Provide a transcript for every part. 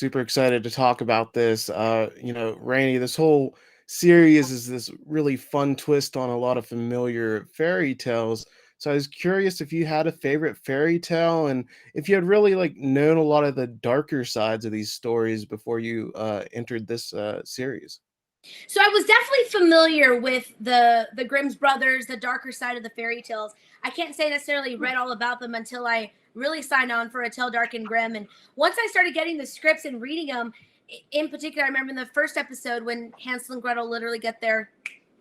super excited to talk about this. Rainy, this whole series is this really fun twist on a lot of familiar fairy tales. So I was curious if you had a favorite fairy tale and if you had really like known a lot of the darker sides of these stories before you entered this series. So I was definitely familiar with the Grimm's brothers, the darker side of the fairy tales. I can't say necessarily read all about them until I really signed on for A Tale Dark and Grimm. And once I started getting the scripts and reading them, in particular, I remember in the first episode when Hansel and Gretel literally get their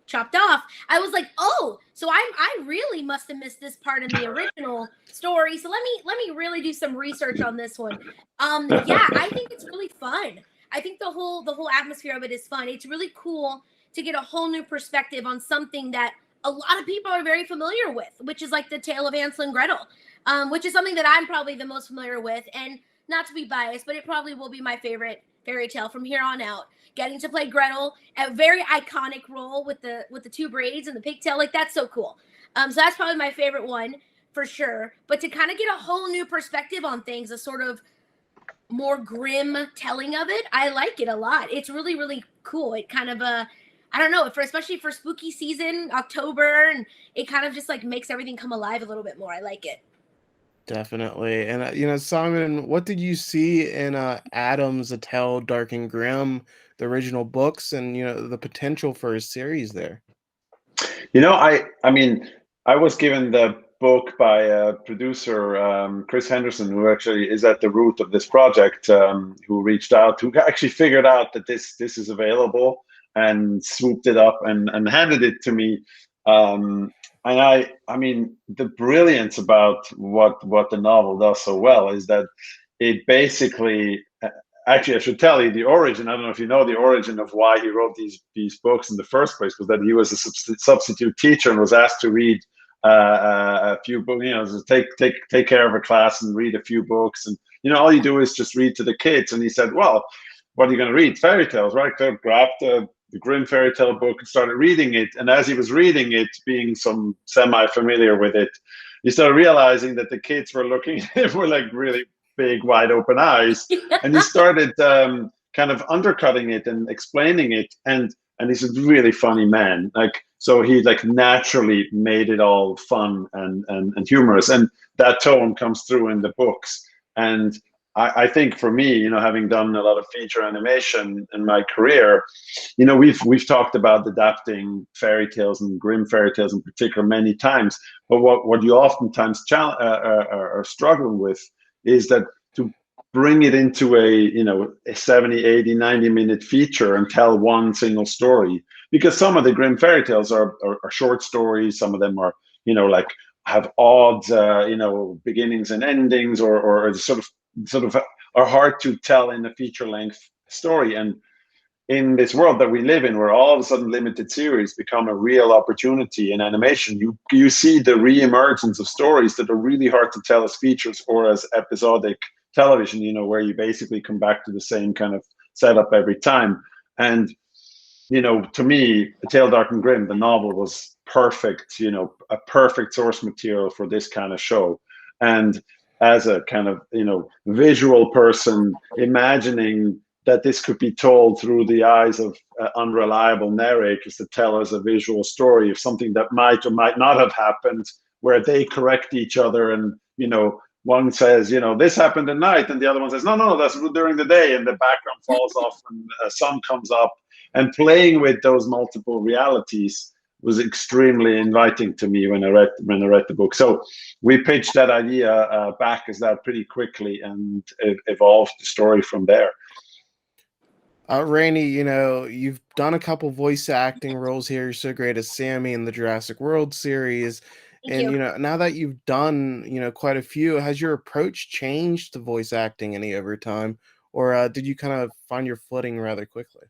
chopped off. I was like, oh, so I really must have missed this part in the original story. So let me really do some research on this one. Yeah, I think it's really fun. I think the whole atmosphere of it is fun. It's really cool to get a whole new perspective on something that a lot of people are very familiar with, which is like the tale of Hansel and Gretel, which is something that I'm probably the most familiar with. And not to be biased, but it probably will be my favorite fairy tale from here on out. Getting to play Gretel, a very iconic role with the two braids and the pigtail, like that's so cool. So that's probably my favorite one for sure. But to kind of get a whole new perspective on things, a sort of more grim telling of it, I like it a lot. It's really, really cool. It kind of I don't know, for especially for spooky season, October, and it kind of just like makes everything come alive a little bit more. I like it. Definitely. And Simon, what did you see in Adam's A Tale Dark and Grim, the original books, and the potential for a series there? I mean, I was given the book by a producer, Chris Henderson, who actually is at the root of this project, who reached out, who actually figured out that this is available and swooped it up and handed it to me. And I mean, the brilliance about what the novel does so well is that it basically, actually, I should tell you the origin. I don't know if you know the origin of why he wrote these books in the first place, was that he was a substitute teacher and was asked to read a few books. Take care of a class and read a few books, and all you do is just read to the kids. And he said, well, what are you going to read? Fairy tales, right? So grabbed the Grimm fairy tale book and started reading it. And as he was reading it, being some semi-familiar with it, he started realizing that the kids were looking at him with like really big, wide open eyes. And he started kind of undercutting it and explaining it. And he's a really funny man. So he like naturally made it all fun and humorous. And that tone comes through in the books. And I think for me, having done a lot of feature animation in my career, we've talked about adapting fairy tales and Grimm fairy tales in particular many times. But what you oftentimes are struggling with is that to bring it into a 70, 80, 90-minute feature and tell one single story, because some of the Grimm fairy tales are short stories. Some of them are, like have odd, beginnings and endings, or sort of are hard to tell in a feature length story. And in this world that we live in, where all of a sudden limited series become a real opportunity in animation, you see the re-emergence of stories that are really hard to tell as features or as episodic television, where you basically come back to the same kind of setup every time. And to me, A Tale Dark and Grim, the novel, was perfect, a perfect source material for this kind of show. And as a kind of, visual person, imagining that this could be told through the eyes of unreliable narrators to tell us a visual story of something that might or might not have happened, where they correct each other and, one says, this happened at night, and the other one says, no, that's during the day, and the background falls off and sun comes up. And playing with those multiple realities was extremely inviting to me when I read the book. So we pitched that idea back as that pretty quickly, and it evolved the story from there. Rainey, you've done a couple voice acting roles here. You're so great as Sammy in the Jurassic World series. Thank And you. now that you've done quite a few, has your approach changed to voice acting any over time, or did you kind of find your footing rather quickly?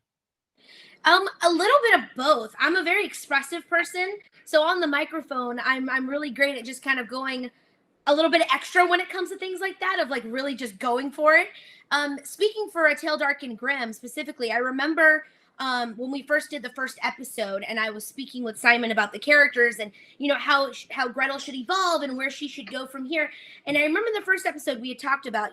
A little bit of both. I'm a very expressive person, so on the microphone, I'm really great at just kind of going a little bit extra when it comes to things like that, of like really just going for it. Speaking for A Tale Dark and Grim specifically, I remember when we first did the first episode, and I was speaking with Simon about the characters and how Gretel should evolve and where she should go from here. And I remember in the first episode we had talked about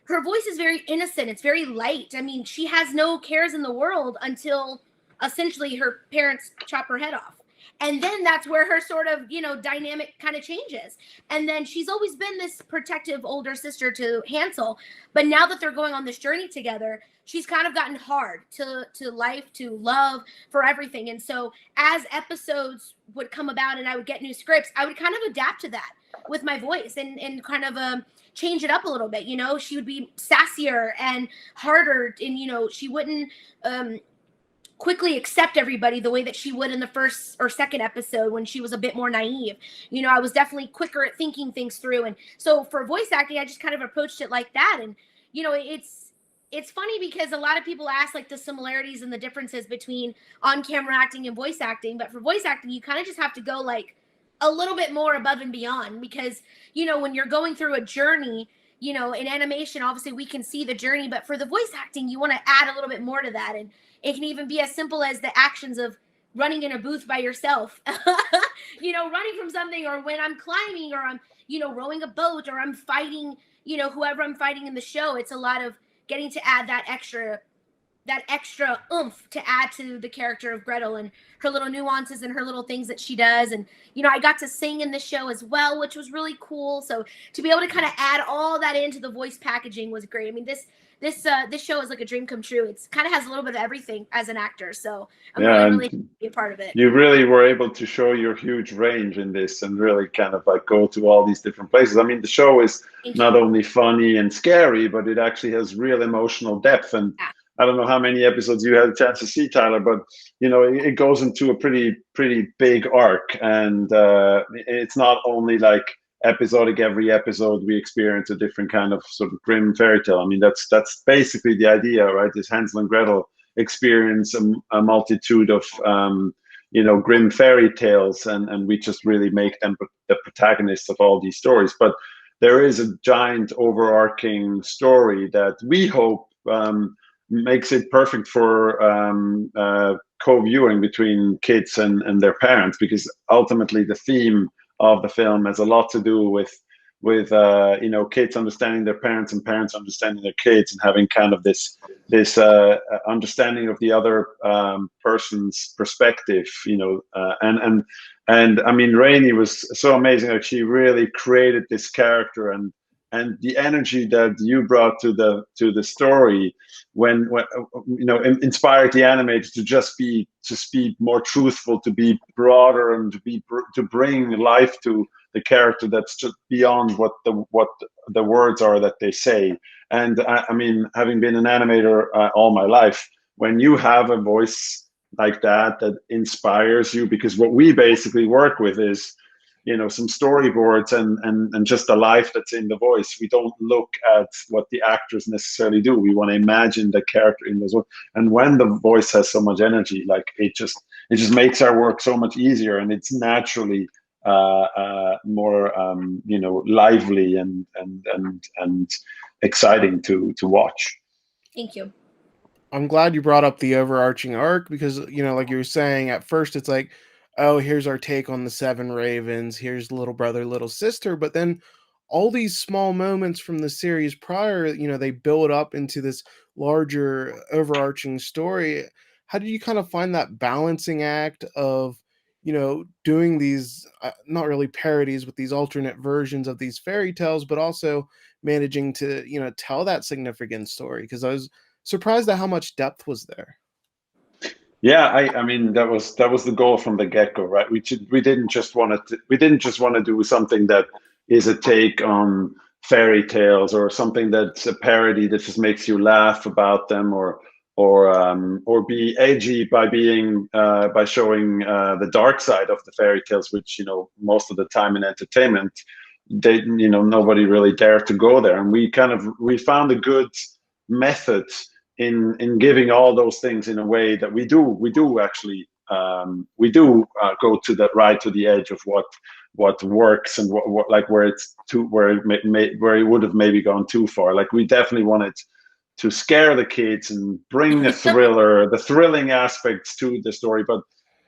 her voice is very innocent. It's very light. I mean, she has no cares in the world until essentially her parents chop her head off. And then that's where her sort of, you know, dynamic kind of changes. And then she's always been this protective older sister to Hansel. But now that they're going on this journey together, she's kind of gotten hard to life, to love, for everything. And so as episodes would come about and I would get new scripts, I would kind of adapt to that with my voice and kind of change it up a little bit. You know, she would be sassier and harder, and you know, she wouldn't quickly accept everybody the way that she would in the first or second episode when she was a bit more naive. You know, I was definitely quicker at thinking things through. And so for voice acting, I just kind of approached it like that. And, you know, it's funny because a lot of people ask like the similarities and the differences between on-camera acting and voice acting. But for voice acting, you kind of just have to go like a little bit more above and beyond, because, you know, when you're going through a journey, you know, in animation, obviously we can see the journey, but for the voice acting, you want to add a little bit more to that. And it can even be as simple as the actions of running in a booth by yourself, you know, running from something, or when I'm climbing, or I'm, you know, rowing a boat, or I'm fighting, you know, whoever I'm fighting in the show. It's a lot of getting to add that extra oomph to add to the character of Gretel and her little nuances and her little things that she does. And, you know, I got to sing in the show as well, which was really cool. So to be able to kind of add all that into the voice packaging was great. I mean, this show is like a dream come true. It's kind of has a little bit of everything as an actor. So I'm really happy to be a part of it. You really were able to show your huge range in this and really kind of like go to all these different places. I mean, the show is not only funny and scary, but it actually has real emotional depth. And I don't know how many episodes you had a chance to see, Tyler, but you know, it goes into a pretty big arc, and it's not only like episodic. Every episode we experience a different kind of sort of Grimm fairy tale. I mean, that's basically the idea, right? This Hansel and Gretel experience a multitude of you know, Grimm fairy tales, and we just really make them the protagonists of all these stories. But there is a giant overarching story that we hope makes it perfect for co-viewing between kids and their parents, because ultimately the theme of the film has a lot to do with you know, kids understanding their parents and parents understanding their kids, and having kind of this understanding of the other person's perspective, you know, and I mean, Raini was so amazing. Like, she really created this character, and the energy that you brought to the story when you know, inspired the animators to just be more truthful, to be broader, and to bring life to the character that's just beyond what the words are that they say. And I mean, having been an animator all my life, when you have a voice like that inspires you, because what we basically work with is, you know, some storyboards and just the life that's in the voice. We don't look at what the actors necessarily do. We want to imagine the character in those. And when the voice has so much energy, like it just makes our work so much easier, and it's naturally more you know, lively and exciting to watch. Thank you. I'm glad you brought up the overarching arc, because, you know, like you were saying, at first it's like, oh, here's our take on the Seven Ravens, here's little brother, little sister, but then all these small moments from the series prior, you know, they build up into this larger overarching story. How did you kind of find that balancing act of, you know, doing these not really parodies, but these alternate versions of these fairy tales, but also managing to, you know, tell that significant story? Because I was surprised at how much depth was there. Yeah, I mean, that was the goal from the get-go, right? We didn't just want to do something that is a take on fairy tales, or something that's a parody that just makes you laugh about them, or be edgy by being by showing the dark side of the fairy tales, which, you know, most of the time in entertainment, you know, nobody really dared to go there. And we found a good method in giving all those things in a way that we do actually go to the edge of what works, and what like where it would have maybe gone too far. Like, we definitely wanted to scare the kids and bring the thrilling aspects to the story, but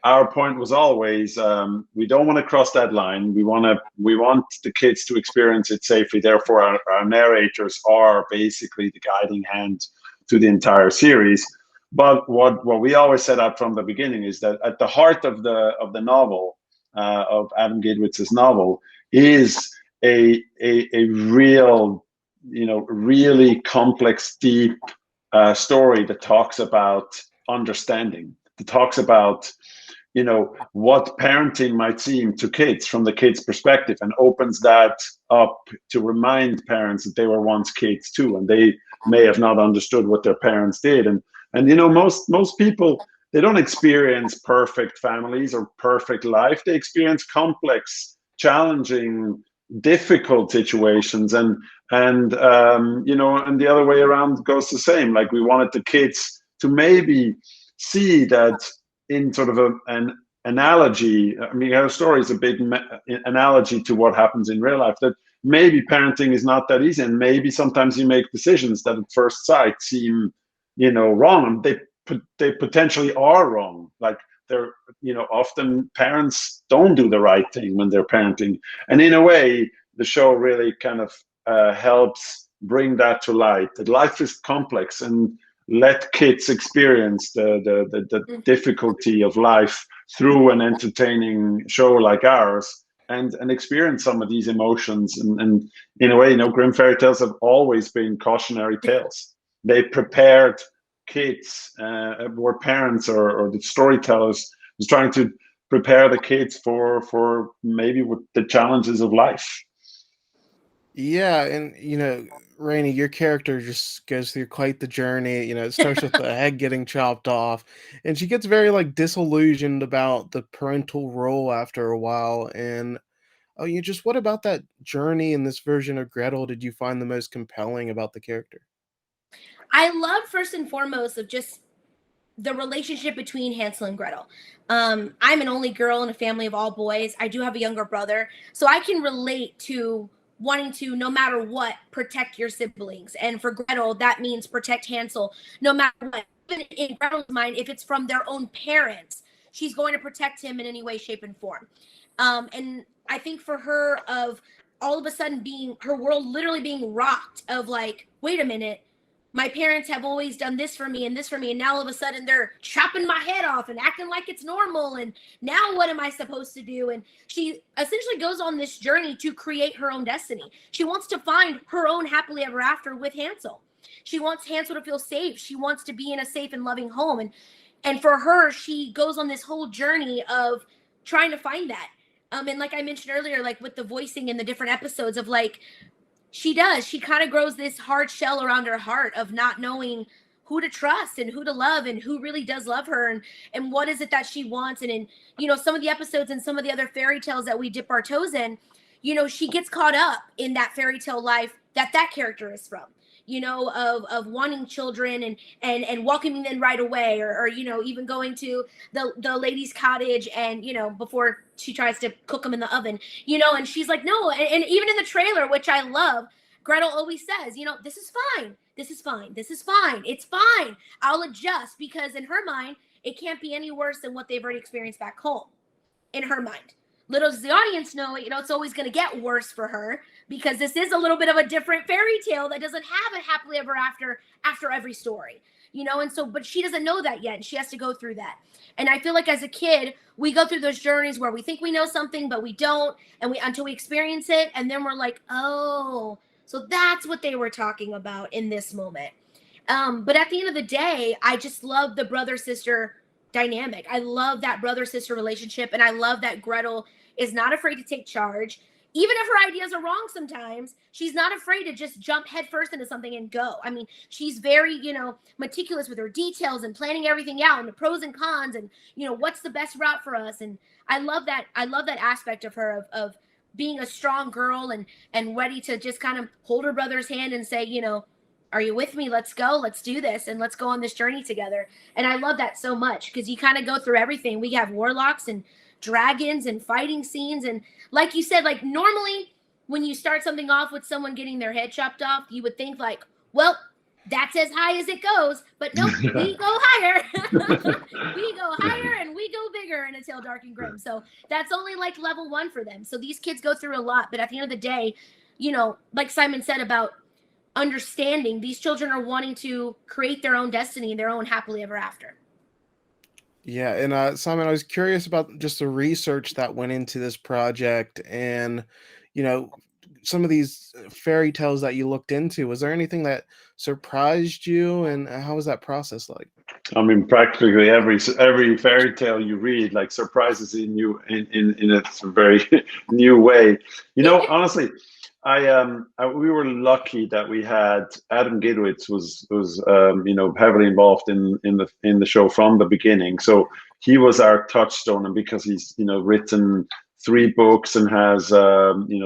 our point was always, we don't want to cross that line. We want the kids to experience it safely. Therefore, our narrators are basically the guiding hand to the entire series. But what we always set out from the beginning is that at the heart of the novel, of Adam Gidwitz's novel, is a real, really complex, deep story that talks about understanding, that talks about what parenting might seem to kids from the kids' perspective, and opens that up to remind parents that they were once kids too, and they may have not understood what their parents did. And most people, they don't experience perfect families or perfect life. They experience complex, challenging, difficult situations, and and the other way around goes the same. Like, we wanted the kids to maybe see that in sort of an analogy. I mean, our story is a big analogy to what happens in real life, that maybe parenting is not that easy, and maybe sometimes you make decisions that at first sight seem wrong. They potentially are wrong. Like, they're often parents don't do the right thing when they're parenting, and in a way the show really kind of helps bring that to light, that life is complex, and let kids experience the difficulty of life through an entertaining show like ours, and experience some of these emotions. And in a way, Grimm fairy tales have always been cautionary tales. They prepared kids, or parents, or the storytellers was trying to prepare the kids for maybe with the challenges of life. Yeah, and Rainy, your character just goes through quite the journey. It starts with the head getting chopped off, and she gets very like disillusioned about the parental role after a while. And you just what about that journey in this version of Gretel did you find the most compelling about the character? I love, first and foremost, of just the relationship between Hansel and Gretel. I'm an only girl in a family of all boys. I do have a younger brother, so I can relate to wanting to, no matter what, protect your siblings. And for Gretel, that means protect Hansel, no matter what. Even in Gretel's mind, if it's from their own parents, she's going to protect him in any way, shape, and form. And I think for her, of all of a sudden being her world literally being rocked, of like, wait a minute, my parents have always done this for me and this for me, and now all of a sudden they're chopping my head off and acting like it's normal, and now what am I supposed to do? And she essentially goes on this journey to create her own destiny. She wants to find her own happily ever after with Hansel. She wants Hansel to feel safe. She wants to be in a safe and loving home, and for her, she goes on this whole journey of trying to find that. And like I mentioned earlier, like with the voicing in the different episodes, of like, she kind of grows this hard shell around her heart of not knowing who to trust and who to love and who really does love her, and what is it that she wants. And in some of the episodes and some of the other fairy tales that we dip our toes in, she gets caught up in that fairy tale life that character is from, of wanting children and welcoming them right away, or even going to the lady's cottage, and before she tries to cook them in the oven, and she's like, no. And even in the trailer, which I love, Gretel always says, this is fine, this is fine, this is fine, it's fine, I'll adjust, because in her mind it can't be any worse than what they've already experienced back home. In her mind, little does the audience know, it's always going to get worse for her, because this is a little bit of a different fairy tale that doesn't have a happily ever after every story, and so, but she doesn't know that yet, and she has to go through that. And I feel like as a kid, we go through those journeys where we think we know something, but we don't, and we until we experience it, and then we're like, oh, so that's what they were talking about in this moment. But at the end of the day, I just love the brother sister dynamic. I love that brother sister relationship, and I love that Gretel is not afraid to take charge. Even if her ideas are wrong sometimes, she's not afraid to just jump headfirst into something and go. I mean, she's very, meticulous with her details and planning everything out, and the pros and cons, and what's the best route for us. And I love that. I love that aspect of her, of being a strong girl and ready to just kind of hold her brother's hand and say, are you with me? Let's go. Let's do this. And let's go on this journey together. And I love that so much, because you kind of go through everything. We have warlocks and dragons and fighting scenes. And like you said, like normally when you start something off with someone getting their head chopped off, you would think like, well, That's as high as it goes, but nope, we go higher. We go higher and we go bigger in A Tale Dark and Grim. So that's only like level 1 for them. So these kids go through a lot, but at the end of the day, like Simon said about understanding, these children are wanting to create their own destiny and their own happily ever after. Yeah, and Simon, I was curious about just the research that went into this project, and you know, some of these fairy tales that you looked into. Was there anything that surprised you, and how was that process like? I mean, practically every fairy tale you read like surprises in a very new way. Honestly, we were lucky that we had Adam Gidwitz was heavily involved in the show from the beginning. So he was our touchstone, and because he's written 3 books and has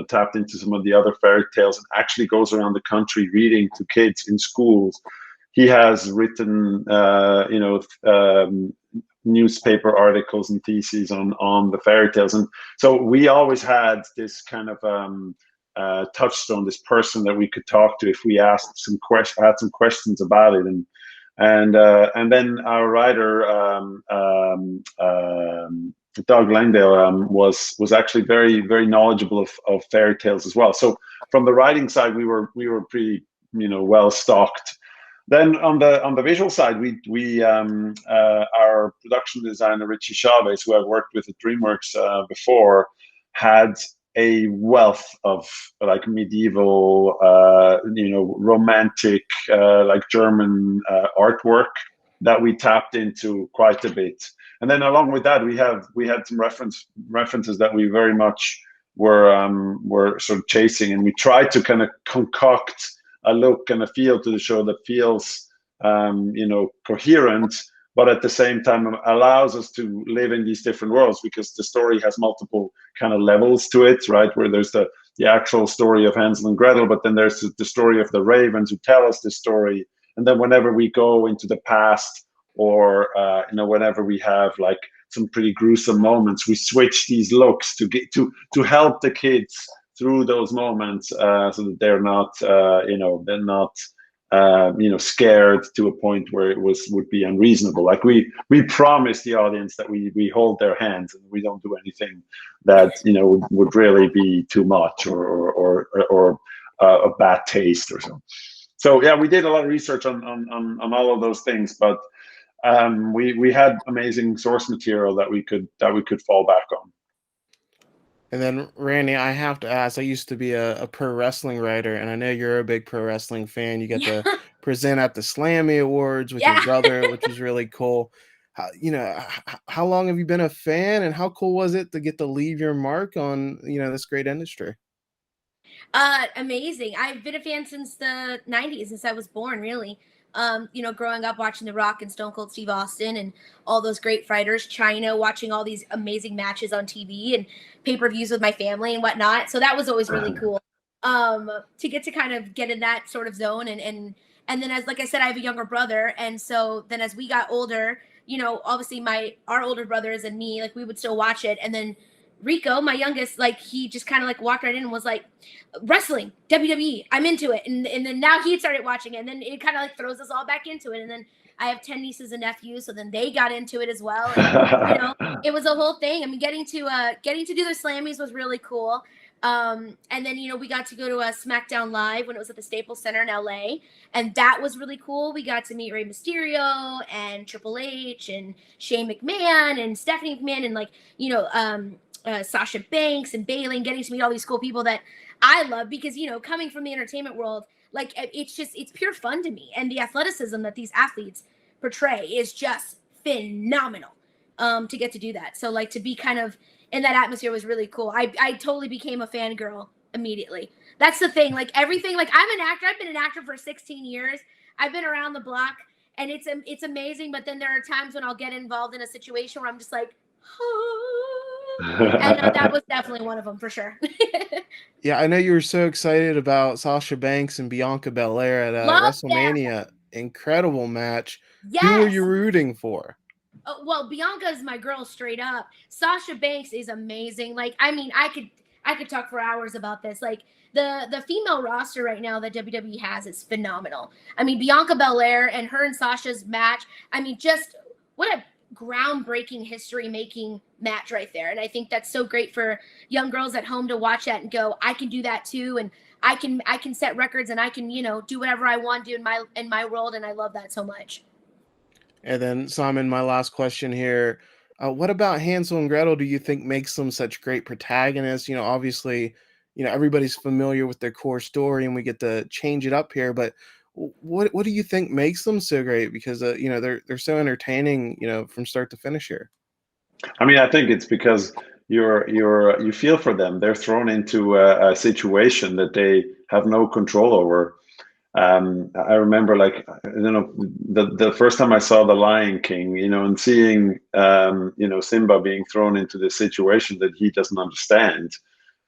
tapped into some of the other fairy tales and actually goes around the country reading to kids in schools. He has written, newspaper articles and theses on the fairy tales, and so we always had this kind of touchstone, this person that we could talk to if we asked had some questions about it, and then our writer Doug Langdale was actually very very knowledgeable of fairy tales as well. So from the writing side, we were pretty well stocked. Then on the visual side, we our production designer Richie Chavez, who I've worked with at DreamWorks before, had a wealth of like medieval, romantic, like German artwork that we tapped into quite a bit. And then along with that, we had some references that we very much were sort of chasing, and we tried to kind of concoct a look and a feel to the show that feels coherent, but at the same time allows us to live in these different worlds, because the story has multiple kind of levels to it, right? Where there's the actual story of Hansel and Gretel, but then there's the story of the ravens who tell us the story. And then whenever we go into the past, or whenever we have like some pretty gruesome moments, we switch these looks to get to help the kids through those moments, so that they're not scared to a point where it would be unreasonable. Like we promise the audience that we hold their hands and we don't do anything that would really be too much or a bad taste or so. So yeah, we did a lot of research on all of those things, but we had amazing source material that we could fall back on. And then, Randy, I have to ask, I used to be a pro wrestling writer, and I know you're a big pro wrestling fan. You get Yeah. to present at the Slammy Awards with your Yeah. brother, which was really cool. How long have you been a fan, and how cool was it to get to leave your mark on, this great industry? Amazing. I've been a fan since the 90s, since I was born, really. Growing up watching The Rock and Stone Cold Steve Austin and all those great fighters, China, watching all these amazing matches on TV and pay-per-views with my family and whatnot. So that was always really cool. To get to kind of get in that sort of zone, and then, as like I said, I have a younger brother, and so then as we got older, obviously our older brothers and me, like we would still watch it, and then Rico, my youngest, like he just kind of like walked right in and was like, wrestling, WWE, I'm into it. And then now he started watching it, and then it kind of like throws us all back into it. And then I have 10 nieces and nephews, so then they got into it as well. And it was a whole thing. I mean, getting to do the Slammies was really cool. And then we got to go to a SmackDown Live when it was at the Staples Center in LA, and that was really cool. We got to meet Rey Mysterio and Triple H and Shane McMahon and Stephanie McMahon and like Sasha Banks and Bayley, and getting to meet all these cool people that I love, because coming from the entertainment world, like it's pure fun to me, and the athleticism that these athletes portray is just phenomenal. To get to do that, so like to be kind of in that atmosphere was really cool. I totally became a fangirl immediately. That's the thing. Like everything. Like I'm an actor. I've been an actor for 16 years. I've been around the block, and it's amazing. But then there are times when I'll get involved in a situation where I'm just like, and that was definitely one of them for sure. Yeah, I know you were so excited about Sasha Banks and Bianca Belair at Love them. WrestleMania. Incredible match. Who were Yes. you rooting for? Well, Bianca is my girl straight up. Sasha Banks is amazing. Like, I mean, I could talk for hours about this. Like, the female roster right now that WWE has is phenomenal. I mean, Bianca Belair and her and Sasha's match. I mean, just what a groundbreaking history making match right there. And I think that's so great for young girls at home to watch that and go, I can do that too. And I can set records and I can, do whatever I want to do in my world. And I love that so much. And then Simon, my last question here. What about Hansel and Gretel do you think makes them such great protagonists? Obviously, everybody's familiar with their core story and we get to change it up here, but what do you think makes them so great? Because they're so entertaining, from start to finish here. I mean, I think it's because you feel for them. They're thrown into a situation that they have no control over. I remember, like, the first time I saw The Lion King, and seeing Simba being thrown into this situation that he doesn't understand.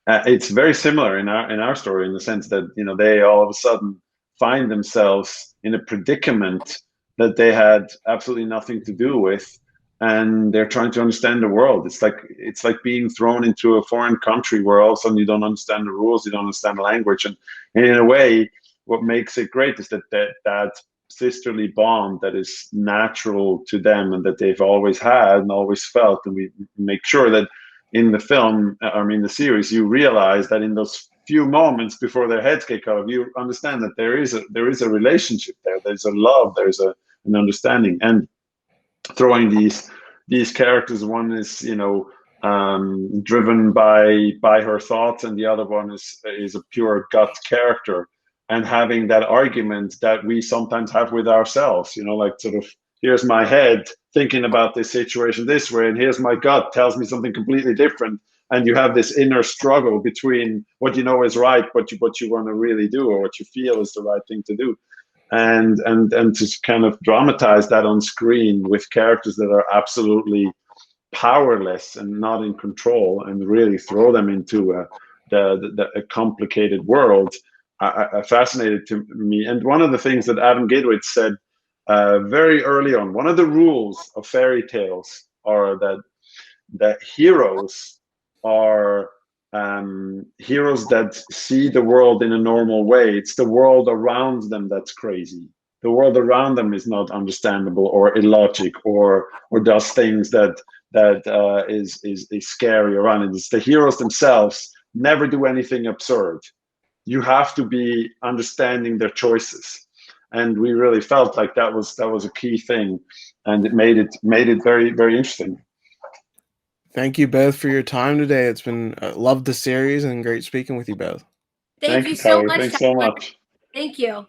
It's very similar in our story, in the sense that they all of a sudden find themselves in a predicament that they had absolutely nothing to do with, and they're trying to understand the world. It's like being thrown into a foreign country where all of a sudden you don't understand the rules, you don't understand the language, and in a way, what makes it great is that sisterly bond that is natural to them and that they've always had and always felt. And we make sure that in the film, the series, you realize that in those few moments before their heads get cut off, you understand that there is a relationship there. There's a love. There's an understanding. And throwing these characters, one is driven by her thoughts, and the other one is a pure gut character. And having that argument that we sometimes have with ourselves, like, sort of, here's my head thinking about this situation this way, and here's my gut tells me something completely different. And you have this inner struggle between what you know is right, what you want to really do, or what you feel is the right thing to do. And to kind of dramatize that on screen with characters that are absolutely powerless and not in control, and really throw them into a complicated world, fascinated to me. And one of the things that Adam Gadewitz said very early on, one of the rules of fairy tales are that heroes are heroes that see the world in a normal way. It's the world around them that's crazy. The world around them is not understandable or illogic or does things that is scary around it. It's the heroes themselves never do anything absurd. You have to be understanding their choices, and we really felt like that was a key thing, and it made it very, very interesting. Thank you both for your time today. It's been loved the series and great speaking with you both. Thank you so much. Thanks so much. Thank you.